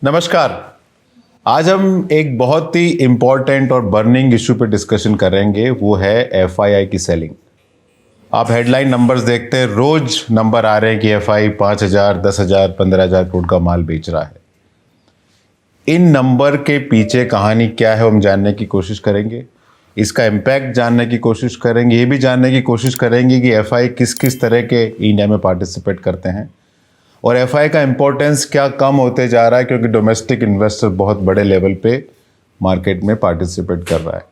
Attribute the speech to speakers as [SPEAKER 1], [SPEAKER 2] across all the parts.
[SPEAKER 1] नमस्कार। आज हम एक बहुत ही इम्पॉर्टेंट और बर्निंग इशू पे डिस्कशन करेंगे, वो है एफआईआई की सेलिंग। आप हेडलाइन नंबर्स देखते हैं, रोज नंबर आ रहे हैं कि एफआई 5,000, 10,000, 15,000 करोड़ का माल बेच रहा है। इन नंबर के पीछे कहानी क्या है हम जानने की कोशिश करेंगे, इसका इम्पैक्ट जानने की कोशिश करेंगे, ये भी जानने की कोशिश करेंगे कि एफआई किस किस तरह के इंडिया में पार्टिसिपेट करते हैं और एफआई का इम्पोर्टेंस क्या कम होते जा रहा है, क्योंकि डोमेस्टिक इन्वेस्टर बहुत बड़े लेवल पे मार्केट में पार्टिसिपेट कर रहा है।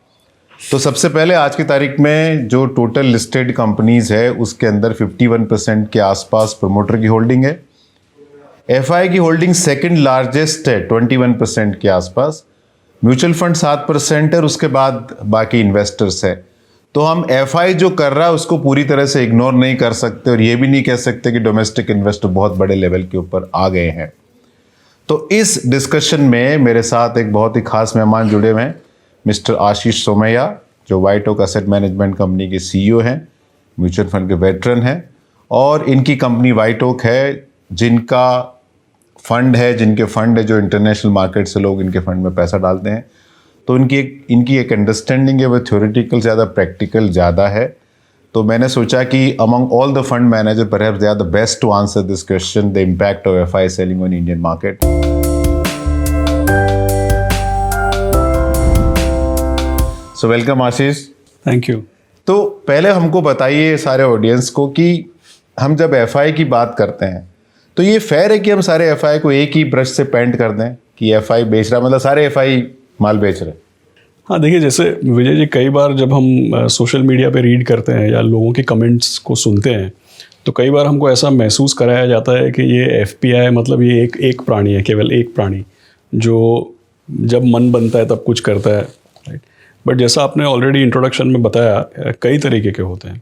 [SPEAKER 1] तो सबसे पहले आज की तारीख में जो टोटल लिस्टेड कंपनीज है उसके अंदर 51% के आसपास प्रमोटर की होल्डिंग है। एफआई की होल्डिंग सेकंड लार्जेस्ट है 21% के आसपास। म्यूचुअल फंड 7% है और उसके बाद बाकी इन्वेस्टर्स है। तो हम एफआई जो कर रहा है उसको पूरी तरह से इग्नोर नहीं कर सकते और ये भी नहीं कह सकते कि डोमेस्टिक इन्वेस्टर बहुत बड़े लेवल के ऊपर आ गए हैं। तो इस डिस्कशन में मेरे साथ एक बहुत ही खास मेहमान जुड़े हुए हैं, मिस्टर आशीष सोमैया, जो white oak asset management company के सीईओ हैं, म्यूचुअल फंड के वेटरन हैं और इनकी कंपनी वाइट ओक है, जिनका फंड है, जो इंटरनेशनल मार्केट से लोग इनके फंड में पैसा डालते हैं। तो इनकी एक अंडरस्टैंडिंग है, वो थ्योरेटिकल ज़्यादा, प्रैक्टिकल ज़्यादा है। तो मैंने सोचा कि among all the fund manager perhaps they are the best to answer this question, the impact of FI selling on Indian market. So welcome Ashish.
[SPEAKER 2] Thank you.
[SPEAKER 1] तो पहले हमको बताइए सारे ऑडियंस को कि हम जब एफआई की बात करते हैं तो ये फेयर है कि हम सारे एफआई को एक ही ब्रश से पेंट कर दें कि एफआई बेच रहा, मतलब सारे एफआई माल बेच रहे?
[SPEAKER 2] हाँ, देखिए, जैसे विजय जी, कई बार जब हम सोशल मीडिया पे रीड करते हैं या लोगों के कमेंट्स को सुनते हैं तो कई बार हमको ऐसा महसूस कराया जाता है कि ये एफपीआई मतलब ये एक प्राणी है, केवल एक प्राणी जो जब मन बनता है तब कुछ करता है, राइट। बट जैसा आपने ऑलरेडी इंट्रोडक्शन में बताया, कई तरीके के होते हैं।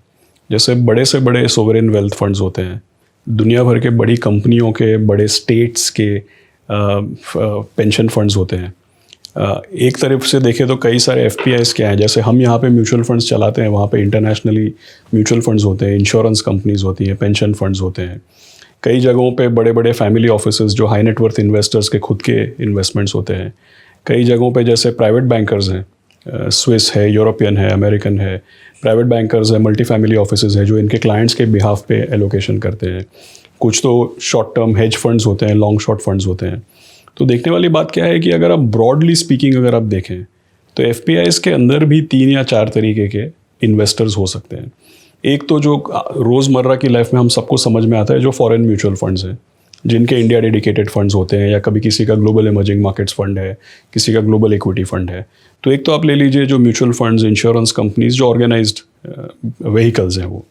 [SPEAKER 2] जैसे बड़े से बड़े सोवरेन वेल्थ फंड्स होते हैं, दुनिया भर के बड़ी कंपनियों के, बड़े स्टेट्स के पेंशन फंड्स होते हैं। एक तरफ से देखें तो कई सारे एफपीआईज क्या हैं, जैसे हम यहाँ पे म्यूचुअल फंड्स चलाते हैं, वहाँ पे इंटरनेशनली म्यूचुअल फंड्स होते हैं, इंश्योरेंस कंपनीज होती हैं, पेंशन फंड्स होते हैं। कई जगहों पे बड़े बड़े फैमिली ऑफिसेज जो हाई नेटवर्थ इन्वेस्टर्स के खुद के इन्वेस्टमेंट्स होते हैं। कई जगहों पे जैसे प्राइवेट बैंकर्स हैं, स्विस है, यूरोपियन है, अमेरिकन है, प्राइवेट बैंकर्स है, मल्टी फैमिली ऑफिसेज है जो इनके क्लाइंट्स के बिहाफ पे एलोकेशन करते हैं। कुछ तो शॉर्ट टर्म हेज फंड्स होते हैं, लॉन्ग शॉर्ट फंड्स होते हैं। तो देखने वाली बात क्या है कि अगर आप ब्रॉडली स्पीकिंग अगर आप देखें तो एफपीआईज के अंदर भी 3 या 4 तरीके के इन्वेस्टर्स हो सकते हैं। एक तो जो रोज़मर्रा की लाइफ में हम सबको समझ में आता है, जो फॉरेन म्यूचुअल फंड्स हैं, जिनके इंडिया डेडिकेटेड फंड्स होते हैं, या कभी किसी का ग्लोबल इमर्जिंग मार्केट्स फंड है, किसी का ग्लोबल इक्विटी फंड है। तो एक तो आप ले लीजिए जो म्यूचुअल फंड्स, इंश्योरेंस कंपनीज, जो ऑर्गेनाइज्ड व्हीकल्स हैं वो।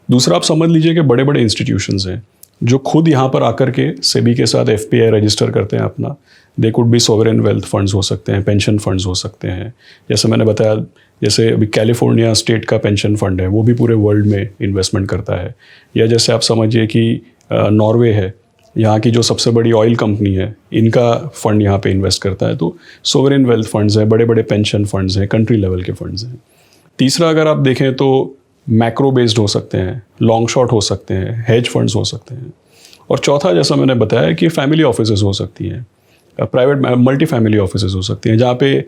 [SPEAKER 2] दूसरा आप समझ लीजिए कि बड़े बड़े इंस्टीट्यूशंस हैं जो खुद यहाँ पर आकर के सेबी के साथ एफपीआई रजिस्टर करते हैं अपना। They could be sovereign wealth funds हो सकते हैं, पेंशन फंड्स हो सकते हैं। जैसे मैंने बताया, जैसे अभी कैलिफोर्निया स्टेट का पेंशन फंड है, वो भी पूरे वर्ल्ड में इन्वेस्टमेंट करता है। या जैसे आप समझिए कि नॉर्वे है, यहाँ की जो सबसे बड़ी ऑयल कंपनी है, इनका फंड यहाँ पे इन्वेस्ट करता है। तो सोवरेन वेल्थ फंड्स हैं, बड़े बड़े पेंशन फंड्स हैं, कंट्री लेवल के फंड्स हैं। तीसरा अगर आप देखें तो मैक्रो बेस्ड हो सकते हैं, लॉन्ग शॉर्ट हो सकते हैं, हेज फंड्स हो सकते हैं। और चौथा, जैसा मैंने बताया, कि फैमिली ऑफिसेज हो सकती हैं, प्राइवेट मल्टी फैमिली ऑफिसेज हो सकती हैं, जहाँ पे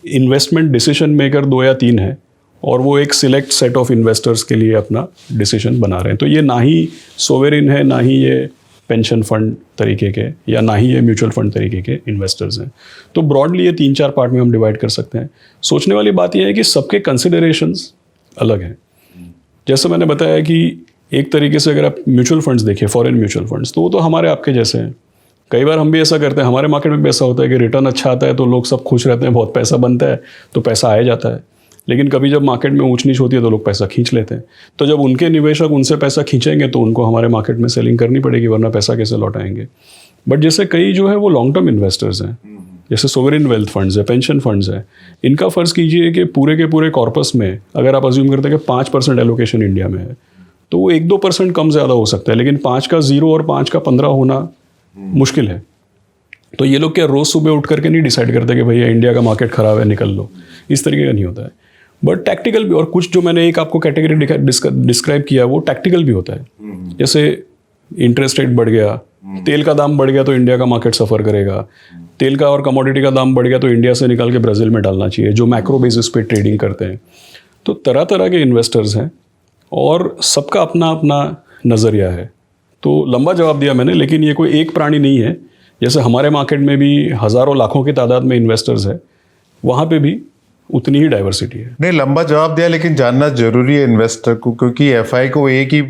[SPEAKER 2] इन्वेस्टमेंट डिसीजन मेकर 2 या 3 हैं और वो एक सिलेक्ट सेट ऑफ इन्वेस्टर्स के लिए अपना डिसीजन बना रहे हैं। तो ये ना ही सोवरेन है, ना ही ये पेंशन फंड तरीके के, या ना ही ये म्यूचुअल फंड तरीके के इन्वेस्टर्स हैं। तो ब्रॉडली ये 3-4 पार्ट में हम डिवाइड कर सकते हैं। सोचने वाली बात यह है कि सबके कंसिडरेशंस अलग हैं। जैसे मैंने बताया कि एक तरीके से अगर आप म्यूचुअल फंड्स देखें, फॉरेन म्यूचुअल फंड्स, तो वो तो हमारे आपके जैसे हैं। कई बार हम भी ऐसा करते हैं, हमारे मार्केट में भी ऐसा होता है कि रिटर्न अच्छा आता है तो लोग सब खुश रहते हैं, बहुत पैसा बनता है तो पैसा आ जाता है। लेकिन कभी जब मार्केट में ऊंच नीच होती है तो लोग पैसा खींच लेते हैं। तो जब उनके निवेशक उनसे पैसा खींचेंगे तो उनको हमारे मार्केट में सेलिंग करनी पड़ेगी, वरना पैसा कैसे लौटाएंगे। बट जैसे कई जो है वो लॉन्ग टर्म इन्वेस्टर्स हैं, जैसे सोवरेन वेल्थ फंड्स है, पेंशन फंड्स है, इनका फ़र्ज़ कीजिए कि पूरे के पूरे कॉर्पस में अगर आप अज्यूम करते हैं कि 5% एलोकेशन इंडिया में है, तो वो 1-2% कम ज़्यादा हो सकता है, लेकिन 5 का 0 और 5 का 15 होना मुश्किल है। तो ये लोग क्या रोज़ सुबह उठ करके नहीं डिसाइड करते कि भैया इंडिया का मार्केट ख़राब है, निकल लो, इस तरीके का नहीं होता है। बट टैक्टिकल भी, और कुछ जो मैंने एक आपको कैटेगरी डिस्क्राइब किया वो टैक्टिकल भी होता है। जैसे इंटरेस्ट रेट बढ़ गया, तेल का दाम बढ़ गया तो इंडिया का मार्केट सफ़र करेगा, तेल का और कमोडिटी का दाम बढ़ गया तो इंडिया से निकाल के ब्राज़ील में डालना चाहिए, जो मैक्रो बेसिस पे ट्रेडिंग करते हैं। तो तरह तरह के इन्वेस्टर्स हैं और सबका अपना अपना नज़रिया है। तो लंबा जवाब दिया मैंने, लेकिन ये कोई एक प्राणी नहीं है। जैसे हमारे मार्केट में भी हज़ारों लाखों की तादाद में इन्वेस्टर्स है, वहाँ पे भी उतनी ही डाइवर्सिटी है।
[SPEAKER 1] नहीं, लंबा जवाब दिया, लेकिन जानना जरूरी है इन्वेस्टर को, क्योंकि एफआई को एक ही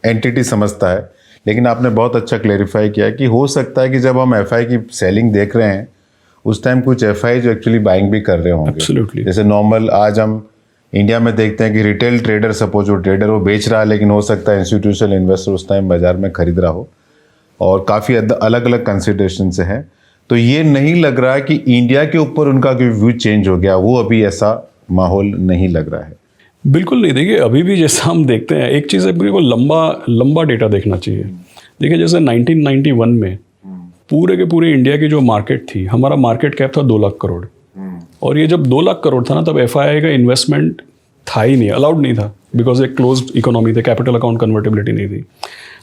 [SPEAKER 1] एंटिटी समझता है। लेकिन आपने बहुत अच्छा क्लेरिफाई किया कि हो सकता है कि जब हम एफआई की सेलिंग देख रहे हैं उस टाइम कुछ एफआई जो एक्चुअली बाइंग भी कर रहे होंगे।
[SPEAKER 2] Absolutely.
[SPEAKER 1] जैसे नॉर्मल आज हम इंडिया में देखते हैं कि रिटेल ट्रेडर, सपोज वो ट्रेडर वो बेच रहा है, लेकिन हो सकता है इंस्टीट्यूशनल इन्वेस्टर उस टाइम बाजार में खरीद रहा हो, और काफ़ी अलग अलग कंसिडरेशन से है। तो ये नहीं लग रहा है कि इंडिया के ऊपर उनका कोई व्यू चेंज हो गया, वो अभी ऐसा माहौल नहीं लग रहा है।
[SPEAKER 2] बिल्कुल नहीं। देखिए, अभी भी जैसा हम देखते हैं, एक चीज़ है, बिल्कुल लंबा डेटा देखना चाहिए। देखिए, जैसे 1991 में पूरे के पूरे इंडिया की जो मार्केट थी, हमारा मार्केट कैप था 2 लाख करोड़, और ये जब 2 लाख करोड़ था ना, तब एफआईआई का इन्वेस्टमेंट था ही नहीं, अलाउड नहीं था, बिकॉज एक क्लोज्ड इकोनॉमी थे, कैपिटल अकाउंट कन्वर्टेबिलिटी नहीं थी।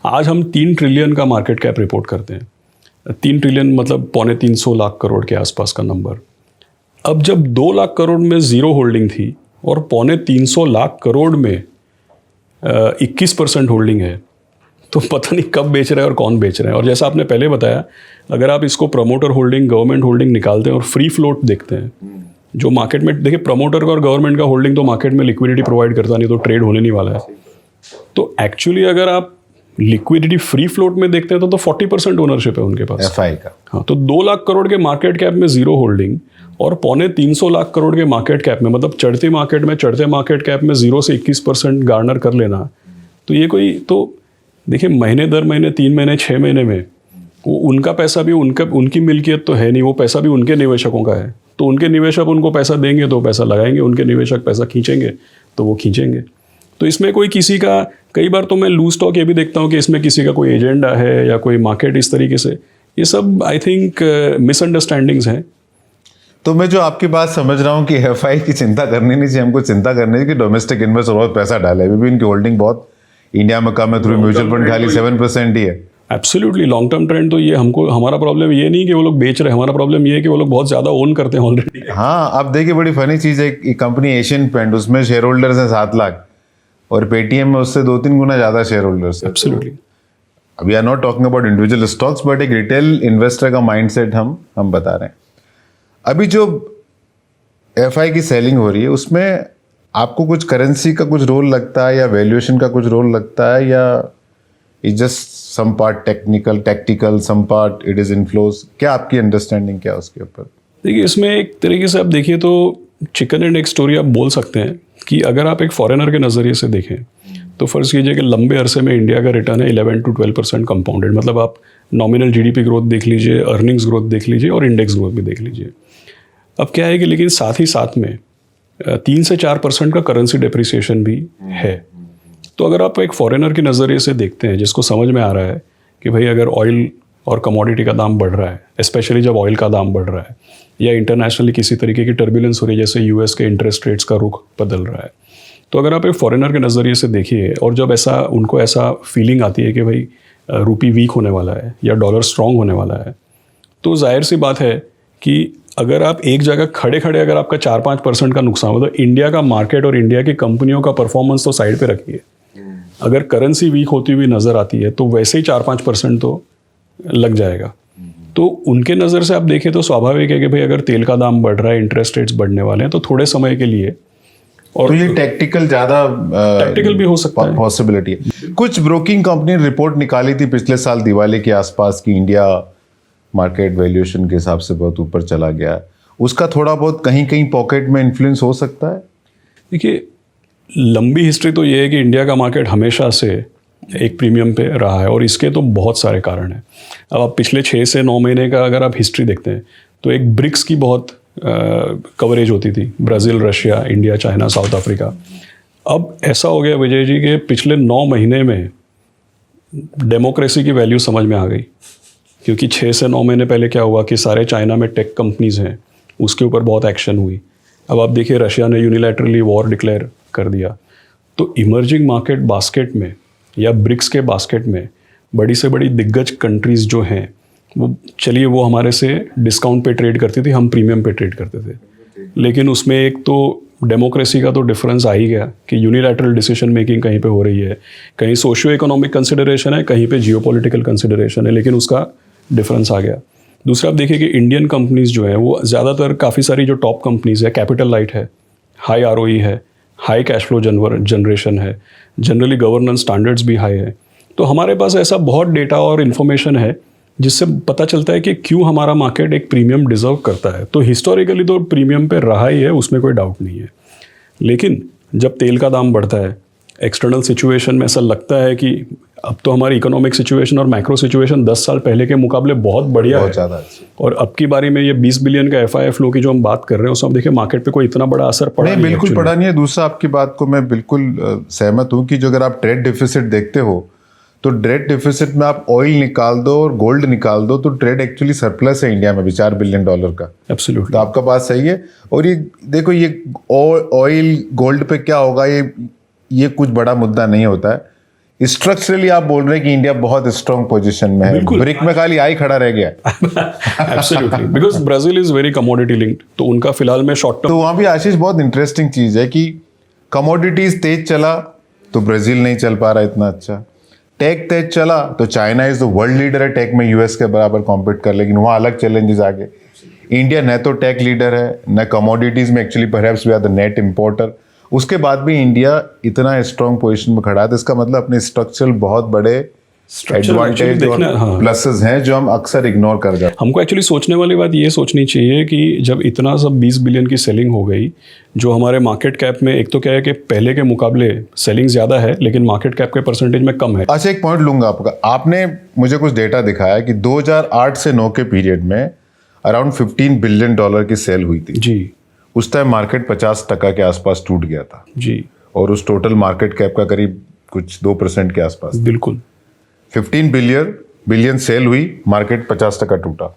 [SPEAKER 2] आज हम 3 ट्रिलियन का मार्केट कैप रिपोर्ट करते हैं। 3 ट्रिलियन मतलब 325 लाख करोड़ के आसपास का नंबर। अब जब 2 लाख करोड़ में ज़ीरो होल्डिंग थी और 325 लाख करोड़ में 21% होल्डिंग है, तो पता नहीं कब बेच रहा है और कौन बेच रहा है। और जैसा आपने पहले बताया, अगर आप इसको प्रमोटर होल्डिंग, गवर्नमेंट होल्डिंग निकालते हैं और फ्री फ्लोट देखते हैं, जो मार्केट में, देखिए, प्रमोटर का और गवर्नमेंट का होल्डिंग तो मार्केट में लिक्विडिटी प्रोवाइड करता नहीं, तो ट्रेड होने नहीं वाला है। तो एक्चुअली अगर आप लिक्विडिटी फ्री फ्लोट में देखते हैं तो 40% ओनरशिप है उनके पास
[SPEAKER 1] एफआई का।
[SPEAKER 2] हाँ, तो 2 लाख करोड़ के मार्केट कैप में ज़ीरो होल्डिंग और 325 लाख करोड़ के मार्केट कैप में, मतलब चढ़ते मार्केट कैप में 0 से 21% गार्नर कर लेना, तो ये कोई, तो देखिए, महीने दर महीने, 3 महीने, 6 महीने में वो उनका पैसा भी, उनकी मिल्कियत तो है नहीं, वो पैसा भी उनके निवेशकों का है। तो उनके निवेशक उनको पैसा देंगे तो पैसा लगाएंगे, उनके निवेशक पैसा खींचेंगे तो वो खींचेंगे। तो इसमें कोई किसी का, कई बार तो मैं लूज टॉक ये भी देखता हूँ कि इसमें किसी का कोई एजेंडा है या कोई मार्केट इस तरीके से, ये सब आई थिंक मिसअंडरस्टैंडिंग्स हैं।
[SPEAKER 1] तो मैं जो आपकी बात समझ रहा हूँ कि एफआई की चिंता करनी नहीं चाहिए, हमको चिंता करनी चाहिए कि डोमेस्टिक इन्वेस्टर बहुत पैसा डाले। अभी भी इनकी होल्डिंग बहुत इंडिया में कम है, थ्रू म्यूचुअल फंड खाली 7% ही है।
[SPEAKER 2] एब्सोल्युटली, लॉन्ग टर्म ट्रेंड तो ये, हमको, हमारा प्रॉब्लम ये नहीं कि वो लोग बेच रहे हैं, हमारा प्रॉब्लम ये है कि वो लोग बहुत ज़्यादा ओन करते हैं ऑलरेडी।
[SPEAKER 1] हाँ, आप देखिए, बड़ी फनी चीज़ है, एक कंपनी एशियन पेंट, उसमें शेयर होल्डर्स हैं 7 लाख, और पेटीएम में उससे 2-3 गुना ज़्यादा शेयर होल्डर्स है।
[SPEAKER 2] Absolutely.
[SPEAKER 1] We are not talking about individual stocks, but एक रिटेल इन्वेस्टर का माइंडसेट हम बता रहे हैं। अभी जो एफआई की सेलिंग हो रही है, उसमें आपको कुछ करेंसी का कुछ रोल लगता है, या वैल्यूएशन का कुछ रोल लगता है, या it just some part tactical, some part it is inflows? क्या आपकी अंडरस्टैंडिंग क्या उसके ऊपर?
[SPEAKER 2] देखिए, इसमें एक तरीके से आप देखिए तो चिकन एंड एग स्टोरी आप बोल सकते हैं कि अगर आप एक फॉरेनर के नज़रिए से देखें तो फ़र्ज़ कीजिए कि लंबे अरसे में इंडिया का रिटर्न है 11 to 12% कंपाउंडेड। मतलब आप नॉमिनल जीडीपी ग्रोथ देख लीजिए, अर्निंग्स ग्रोथ देख लीजिए और इंडेक्स ग्रोथ भी देख लीजिए। अब क्या है कि लेकिन साथ ही साथ में 3 से 4% का करेंसी डेप्रिसिएशन भी है। तो अगर आप एक फॉरेनर के नज़रिए से देखते हैं, जिसको समझ में आ रहा है कि भाई अगर ऑयल और कमोडिटी का दाम बढ़ रहा है, स्पेशली जब ऑयल का दाम बढ़ रहा है, या इंटरनेशनली किसी तरीके की टर्बुलेंस हो रही है, जैसे यूएस के इंटरेस्ट रेट्स का रुख बदल रहा है, तो अगर आप एक फॉरेनर के नज़रिए से देखिए और जब ऐसा उनको ऐसा फीलिंग आती है कि भाई रुपी वीक होने वाला है या डॉलर स्ट्रांग होने वाला है, तो जाहिर सी बात है कि अगर आप एक जगह खड़े खड़े अगर आपका 4-5% का नुकसान हो, तो इंडिया का मार्केट और इंडिया की कंपनियों का परफॉर्मेंस तो साइड पे रखिए, अगर करेंसी वीक होती हुई नज़र आती है तो वैसे ही 4-5% तो लग जाएगा। तो उनके नज़र से आप देखें तो स्वाभाविक है कि भाई अगर तेल का दाम बढ़ रहा है, इंटरेस्ट रेट्स बढ़ने वाले हैं, तो थोड़े समय के लिए, और
[SPEAKER 1] तो ये टैक्टिकल ज़्यादा
[SPEAKER 2] टैक्टिकल भी हो सकता है,
[SPEAKER 1] पॉसिबिलिटी है। कुछ ब्रोकिंग कंपनी ने रिपोर्ट निकाली थी पिछले साल दिवाली के आसपास की इंडिया मार्केट वैल्यूएशन के हिसाब से बहुत ऊपर चला गया, उसका थोड़ा बहुत कहीं कहीं पॉकेट में इन्फ्लुएंस हो सकता है?
[SPEAKER 2] देखिए, लंबी हिस्ट्री तो ये है कि इंडिया का मार्केट हमेशा से एक प्रीमियम पे रहा है और इसके तो बहुत सारे कारण हैं। अब आप पिछले 6 से 9 महीने का अगर आप हिस्ट्री देखते हैं तो एक ब्रिक्स की बहुत कवरेज होती थी, Brazil, Russia, India, China, south Africa. अब ऐसा हो गया विजय जी कि पिछले 9 महीने में डेमोक्रेसी की वैल्यू समझ में आ गई, क्योंकि 6 से 9 महीने पहले क्या हुआ कि सारे चाइना में टेक कंपनीज़ हैं, उसके ऊपर बहुत एक्शन हुई। अब आप देखिए रशिया ने यूनिलैटरली वॉर डिक्लेयर कर दिया। तो इमर्जिंग मार्केट बास्केट में या ब्रिक्स के बास्केट में बड़ी से बड़ी दिग्गज कंट्रीज़ जो हैं वो, चलिए वो हमारे से डिस्काउंट पे ट्रेड करती थी, हम प्रीमियम पे ट्रेड करते थे, लेकिन उसमें एक तो डेमोक्रेसी का तो डिफरेंस आ ही गया कि यूनिलैटरल डिसीजन मेकिंग कहीं पे हो रही है, कहीं सोशियो इकोनॉमिक कंसिडरेशन है, कहीं पे जियोपॉलिटिकल कंसिडरेशन है, लेकिन उसका डिफरेंस आ गया। दूसरा आप देखिए कि इंडियन कंपनीज़ जो हैं वो ज़्यादातर, काफ़ी सारी जो टॉप कंपनीज़ है, कैपिटल लाइट है, हाई ROE है, हाई कैश फ्लो जनरेशन है, जनरली गवर्नेंस स्टैंडर्ड्स भी हाई है। तो हमारे पास ऐसा बहुत डेटा और इन्फॉर्मेशन है जिससे पता चलता है कि क्यों हमारा मार्केट एक प्रीमियम डिजर्व करता है। तो हिस्टोरिकली तो प्रीमियम पे रहा ही है, उसमें कोई डाउट नहीं है। लेकिन जब तेल का दाम बढ़ता है, एक्सटर्नल सिचुएशन में ऐसा लगता है कि अब तो हमारी इकोनॉमिक सिचुएशन और मैक्रो सिचुएशन 10 साल पहले के मुकाबले बहुत बढ़िया
[SPEAKER 1] बहुत
[SPEAKER 2] है,
[SPEAKER 1] ज़्यादा अच्छी।
[SPEAKER 2] और अब की बारी में ये 20 बिलियन का FII फ्लो की जो हम बात कर रहे हैं उसमें देखिए मार्केट पे कोई इतना बड़ा असर पड़ा
[SPEAKER 1] नहीं, बिल्कुल
[SPEAKER 2] actually।
[SPEAKER 1] पड़ा नहीं है। दूसरा, आपकी बात को मैं बिल्कुल सहमत हूँ कि जो अगर आप ट्रेड डिफिसिट देखते हो तो ट्रेड डिफिसिट में आप ऑयल निकाल दो और गोल्ड निकाल दो तो ट्रेड एक्चुअली सरप्लस है इंडिया में भी $4 बिलियन का।
[SPEAKER 2] एब्सोल्युटली।
[SPEAKER 1] तो आपका बात सही है। और ये देखो, ये ऑयल गोल्ड पे क्या होगा, ये कुछ बड़ा मुद्दा नहीं होता है। स्ट्रक्चरली आप बोल रहे हैं कि इंडिया बहुत स्ट्रांग पोजीशन में है, ब्रिक में खाली आई खड़ा रह गया।
[SPEAKER 2] Absolutely, because Brazil is very commodity linked, तो उनका फिलहाल में शॉर्ट टर्म।
[SPEAKER 1] तो वहां भी आशीष बहुत इंटरेस्टिंग चीज है कि कमोडिटीज तेज चला तो ब्राजील नहीं चल पा रहा इतना अच्छा, टेक तेज चला तो China is the world leader है टेक में, यूएस के बराबर कॉम्पीट कर, लेकिन वहाँ अलग चैलेंजेस आ गए। इंडिया न तो टेक लीडर है न कमोडिटीज में, actually perhaps we are the net importer. उसके बाद भी इंडिया इतना स्ट्रॉन्ग पोजीशन में खड़ा है, तो इसका मतलब अपने स्ट्रक्चरल बहुत बड़े एडवांटेज और प्लसेस हैं जो हम अक्सर इग्नोर कर जाते हैं।
[SPEAKER 2] हमको एक्चुअली सोचने वाली बात ये सोचनी चाहिए कि जब इतना सब 20 बिलियन की सेलिंग हो गई, जो हमारे मार्केट कैप में, एक तो क्या है कि पहले के मुकाबले सेलिंग ज़्यादा है लेकिन मार्केट कैप के परसेंटेज में कम है।
[SPEAKER 1] अच्छा, एक पॉइंट लूंगा आपका। आपने मुझे कुछ डेटा दिखाया कि 2008 से 9 के पीरियड में अराउंड $15 बिलियन की सेल हुई थी
[SPEAKER 2] जी।
[SPEAKER 1] उस टाइम मार्केट 50% के आसपास टूट गया था
[SPEAKER 2] जी,
[SPEAKER 1] और उस टोटल मार्केट कैप का करीब कुछ 2% के आसपास।
[SPEAKER 2] बिल्कुल।
[SPEAKER 1] 15 बिलियन सेल हुई, मार्केट 50% टूटा।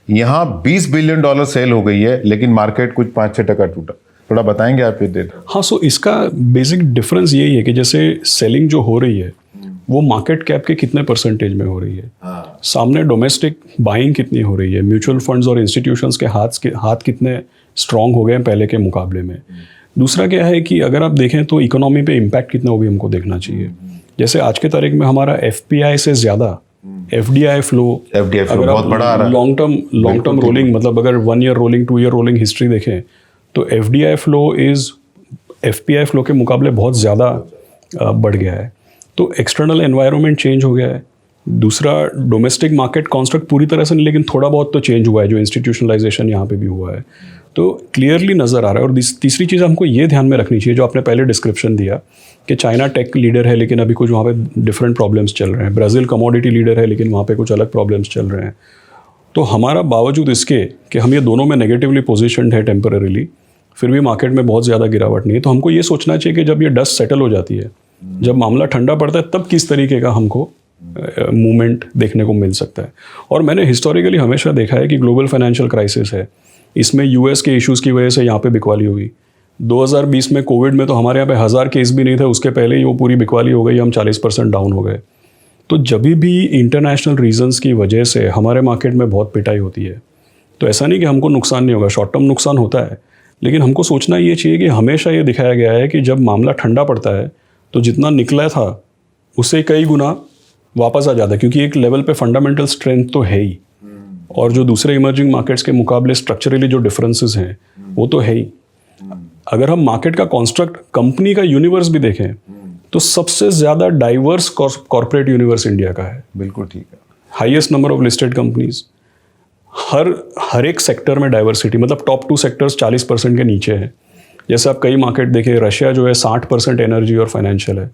[SPEAKER 1] यहाँ $20 बिलियन सेल हो गई है लेकिन मार्केट कुछ 5-6% टूटा। थोड़ा बताएंगे आप ये डेटा?
[SPEAKER 2] हाँ, सो इसका बेसिक डिफरेंस यही है कि जैसे सेलिंग जो हो रही है वो मार्केट कैप के कितने परसेंटेज में हो रही है, सामने डोमेस्टिक बाइंग कितनी हो रही है, म्यूचुअल फंड्स और इंस्टीट्यूशंस के हाथ कितने स्ट्रांग हो गए हैं पहले के मुकाबले में। दूसरा क्या है कि अगर आप देखें तो इकोनॉमी पे इम्पैक्ट कितना वो भी हमको देखना चाहिए। जैसे आज के तारीख में हमारा FPI से ज़्यादा FDI फ्लो अगर
[SPEAKER 1] बहुत बड़ा आ रहा है।
[SPEAKER 2] लॉन्ग टर्म रोलिंग, मतलब अगर 1 year rolling 2 year rolling history देखें तो FDI flow is FPI flow के मुकाबले बहुत ज़्यादा बढ़ गया है। तो एक्सटर्नल एनवायरनमेंट चेंज हो गया है। दूसरा, डोमेस्टिक मार्केट कॉन्स्ट्रक्ट पूरी तरह से नहीं लेकिन थोड़ा बहुत तो चेंज हुआ है, जो इंस्टीट्यूशनलाइजेशन यहाँ पे भी हुआ है, तो क्लियरली नज़र आ रहा है। और तीसरी चीज़ हमको ये ध्यान में रखनी चाहिए, जो आपने पहले डिस्क्रिप्शन दिया कि चाइना टेक लीडर है लेकिन अभी कुछ वहाँ पे डिफरेंट प्रॉब्लम्स चल रहे हैं, ब्राज़ील कमोडिटी लीडर है लेकिन वहाँ पे कुछ अलग प्रॉब्लम्स चल रहे हैं। तो हमारा बावजूद इसके कि हम ये दोनों में नेगेटिवली पोजिशनड है टेम्पररीली, फिर भी मार्केट में बहुत ज़्यादा गिरावट नहीं है। तो हमको ये सोचना चाहिए कि जब ये डस्ट सेटल हो जाती है, जब मामला ठंडा पड़ता है, तब किस तरीके का हमको मूवमेंट देखने को मिल सकता है। और मैंने हिस्टोरिकली हमेशा देखा है कि ग्लोबल फाइनेंशियल क्राइसिस है, इसमें US के इश्यूज़ की वजह से यहाँ पे बिकवाली हुई। 2020 में कोविड में तो हमारे यहाँ पे 1000 केस भी नहीं थे, उसके पहले ही वो पूरी बिकवाली हो गई, हम 40% डाउन हो गए। तो जब भी इंटरनेशनल रीजंस की वजह से हमारे मार्केट में बहुत पिटाई होती है, तो ऐसा नहीं कि हमको नुकसान नहीं होगा, शॉर्ट टर्म नुकसान होता है, लेकिन हमको सोचना ये चाहिए कि हमेशा ये दिखाया गया है कि जब मामला ठंडा पड़ता है तो जितना निकला था उससे कई गुना वापस आ जाता है, क्योंकि एक लेवल पे फंडामेंटल स्ट्रेंथ तो है ही, और जो दूसरे इमर्जिंग मार्केट्स के मुकाबले स्ट्रक्चरली जो डिफरेंसेस हैं वो तो है ही। अगर हम मार्केट का कॉन्स्ट्रक्ट, कंपनी का यूनिवर्स भी देखें तो सबसे ज़्यादा डाइवर्स कॉर्पोरेट यूनिवर्स इंडिया का है।
[SPEAKER 1] बिल्कुल ठीक है।
[SPEAKER 2] Highest number of listed companies, हर एक सेक्टर में डाइवर्सिटी, मतलब टॉप 2 सेक्टर्स 40% के नीचे हैं। जैसे आप कई मार्केट देखें, रशिया जो है 60% एनर्जी और फाइनेंशियल है,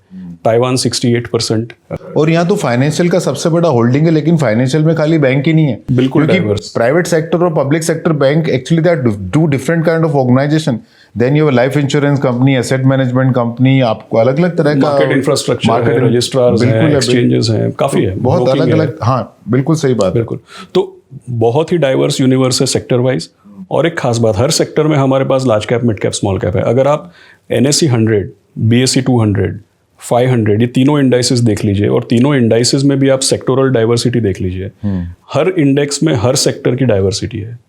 [SPEAKER 2] ताइवान 68%।
[SPEAKER 1] और यहाँ तो फाइनेंशियल का सबसे बड़ा होल्डिंग है, लेकिन फाइनेंशियल में खाली बैंक ही नहीं है,
[SPEAKER 2] बिल्कुल
[SPEAKER 1] क्योंकि प्राइवेट सेक्टर और public sector bank actually they are two different kind of organisation. Then you life insurance company, asset management company, आपको अलग अलग तरह का
[SPEAKER 2] मार्केट इंफ्रास्ट्रक्चर है, रजिस्ट्रार्स हैं, एक्सचेंजेस हैं, काफ़ी है,
[SPEAKER 1] बहुत अलग अलग। हाँ, बिल्कुल सही बात,
[SPEAKER 2] बिल्कुल। तो बहुत ही डाइवर्स यूनिवर्स है सेक्टर वाइज। और एक खास बात, हर सेक्टर में हमारे पास large cap, mid cap, small cap है। अगर आप NSE 100, BSE 200 500, ये तीनों इंडाइसेस देख लीजिए और तीनों इंडाइसेस में भी आप सेक्टोरल डाइवर्सिटी देख लीजिए। हर इंडेक्स में हर सेक्टर की डाइवर्सिटी है।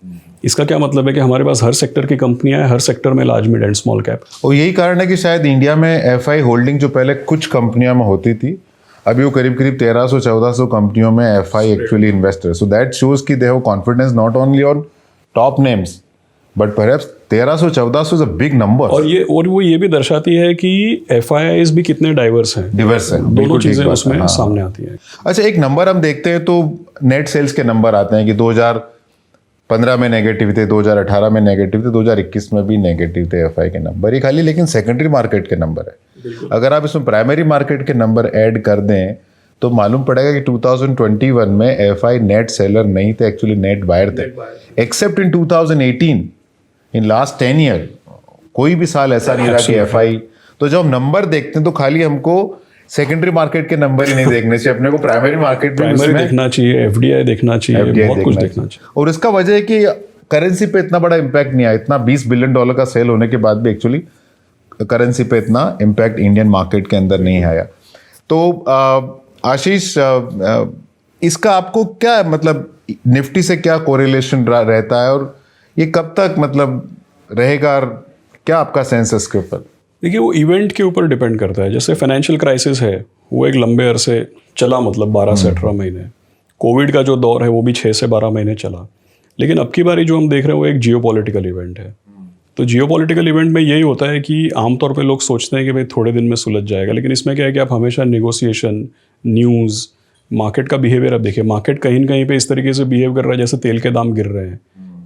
[SPEAKER 2] इसका क्या मतलब है कि हमारे पास हर सेक्टर की कंपनियां हैं, हर सेक्टर में large mid and small cap.
[SPEAKER 1] और यही कारण है कि शायद इंडिया में एफआई होल्डिंग जो पहले कुछ कंपनियों में होती थी, अभी वो करीब करीब 1300-1400 कंपनियों में FI actually investor. So that shows कि they have confidence not only on top names but perhaps 1300-1400 is a big number.
[SPEAKER 2] और वो ये भी दर्शाती है कि एफआईआईज भी कितने डाइवर्स हैं।
[SPEAKER 1] डिवर्स है,
[SPEAKER 2] दोनों चीजें उसमें सामने आती हैं।
[SPEAKER 1] अच्छा, एक नंबर हम देखते हैं तो नेट सेल्स के नंबर आते हैं कि 2015 में नेगेटिव थे, 2018 में नेगेटिव थे, 2021 में भी नेगेटिव थे एफआई के नंबर ही खाली, लेकिन सेकेंडरी मार्केट के नंबर है। अगर आप इसमें प्राइमरी मार्केट के नंबर ऐड कर दें तो मालूम पड़ेगा कि 2021 में एफआई नेट सेलर नहीं थे, एक्चुअली नेट बायर थे, accept in 2018। In last 10 year कोई भी साल ऐसा नहीं रहा कि एफआई। तो जब हम नंबर देखते हैं तो खाली हमको सेकेंडरी मार्केट के नंबर ही नहीं देखने चाहिए, अपने को प्राइमरी मार्केट में
[SPEAKER 2] देखना चाहिए, एफडीआई देखना चाहिए, बहुत कुछ देखना चाहिए।
[SPEAKER 1] और इसका वजह है कि करेंसी पे इतना बड़ा इम्पैक्ट नहीं आया। इतना $20 बिलियन का सेल होने के बाद भी एक्चुअली करेंसी पे इतना इम्पैक्ट इंडियन मार्केट के अंदर नहीं आया। तो आशीष, इसका आपको क्या मतलब निफ्टी से क्या कोरिलेशन रहता है और ये कब तक मतलब रहेगा, और क्या आपका सेंस है इसके ऊपर?
[SPEAKER 2] देखिए, वो इवेंट के ऊपर डिपेंड करता है। जैसे फाइनेंशियल क्राइसिस है, वो एक लंबे अरसे चला, मतलब 12 से 18 महीने। कोविड का जो दौर है वो भी 6 से 12 महीने चला। लेकिन अब की बारी जो हम देख रहे हैं वो एक जियोपॉलिटिकल इवेंट है। तो जियोपॉलिटिकल इवेंट में यही होता है कि आमतौर पे लोग सोचते हैं कि भाई थोड़े दिन में सुलझ जाएगा, लेकिन इसमें क्या है कि आप हमेशा नेगोशिएशन, न्यूज़, मार्केट का बिहेवियर अब देखिए। मार्केट कहीं ना कहीं पे इस तरीके से बिहेव कर रहा है जैसे तेल के दाम गिर रहे हैं,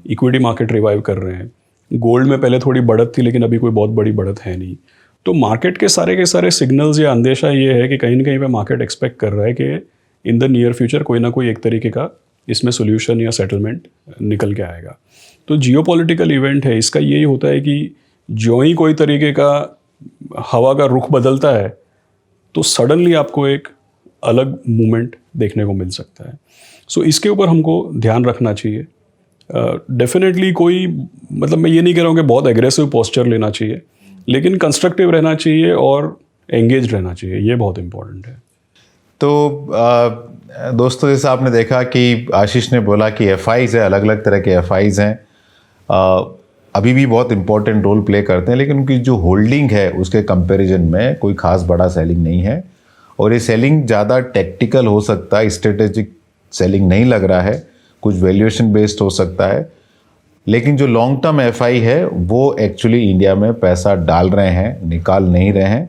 [SPEAKER 2] इक्विटी मार्केट रिवाइव कर रहे हैं। गोल्ड में पहले थोड़ी बढ़त थी लेकिन अभी कोई बहुत बड़ी बढ़त है नहीं। तो मार्केट के सारे सिग्नल्स या अंदेशा ये है कि कहीं ना कहीं पे मार्केट एक्सपेक्ट कर रहा है कि इन द नियर फ्यूचर कोई ना कोई एक तरीके का इसमें सोल्यूशन या सेटलमेंट निकल के आएगा। तो जियोपॉलिटिकल इवेंट है, इसका यही होता है कि जो ही कोई तरीके का हवा का रुख बदलता है तो सडनली आपको एक अलग मूवमेंट देखने को मिल सकता है। सो इसके ऊपर हमको ध्यान रखना चाहिए। डेफिनेटली कोई मतलब मैं ये नहीं कह रहा हूँ कि बहुत एग्रेसिव पोस्चर लेना चाहिए, लेकिन कंस्ट्रक्टिव रहना चाहिए और एंगेज रहना चाहिए, ये बहुत इंपॉर्टेंट है।
[SPEAKER 1] तो दोस्तों, जैसे आपने देखा कि आशीष ने बोला कि एफआईज है, अलग अलग तरह के एफआईज हैं, अभी भी बहुत इंपॉर्टेंट रोल प्ले करते हैं, लेकिन उनकी जो होल्डिंग है उसके कंपैरिजन में कोई खास बड़ा सेलिंग नहीं है। और ये सेलिंग ज़्यादा टेक्टिकल हो सकता है, स्ट्रेटेजिक सेलिंग नहीं लग रहा है, कुछ वैल्यूएशन बेस्ड हो सकता है। लेकिन जो लॉन्ग टर्म एफआई है वो एक्चुअली इंडिया में पैसा डाल रहे हैं, निकाल नहीं रहे हैं।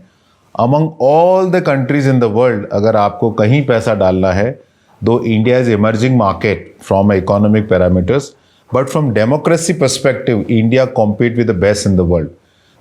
[SPEAKER 1] Among all the countries in the world अगर आपको कहीं पैसा डालना है, दो India is emerging market from economic parameters, but from democracy perspective India compete with the best in the world.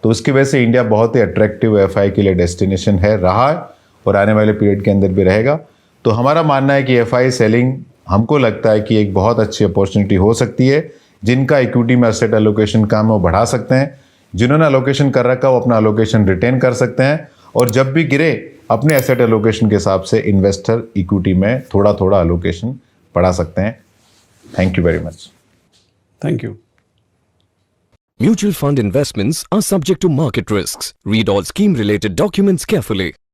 [SPEAKER 1] तो उसकी वजह से इंडिया बहुत ही अट्रैक्टिव एफआई के लिए डेस्टिनेशन है, रहा है और आने वाले पीरियड के अंदर भी रहेगा। तो हमारा मानना है कि एफआई सेलिंग हमको लगता है कि एक बहुत अच्छी अपॉर्चुनिटी हो सकती है। जिनका इक्विटी में एसेट एलोकेशन काम है वो बढ़ा सकते हैं, जिन्होंने एलोकेशन कर रखा है वो अपना एलोकेशन रिटेन कर सकते हैं, और जब भी गिरे अपने एसेट एलोकेशन के हिसाब से इन्वेस्टर इक्विटी में थोड़ा थोड़ा एलोकेशन बढ़ा सकते हैं। Thank you very much.
[SPEAKER 2] Thank you.
[SPEAKER 3] Mutual fund investments are subject to market risks. Read all scheme related documents carefully.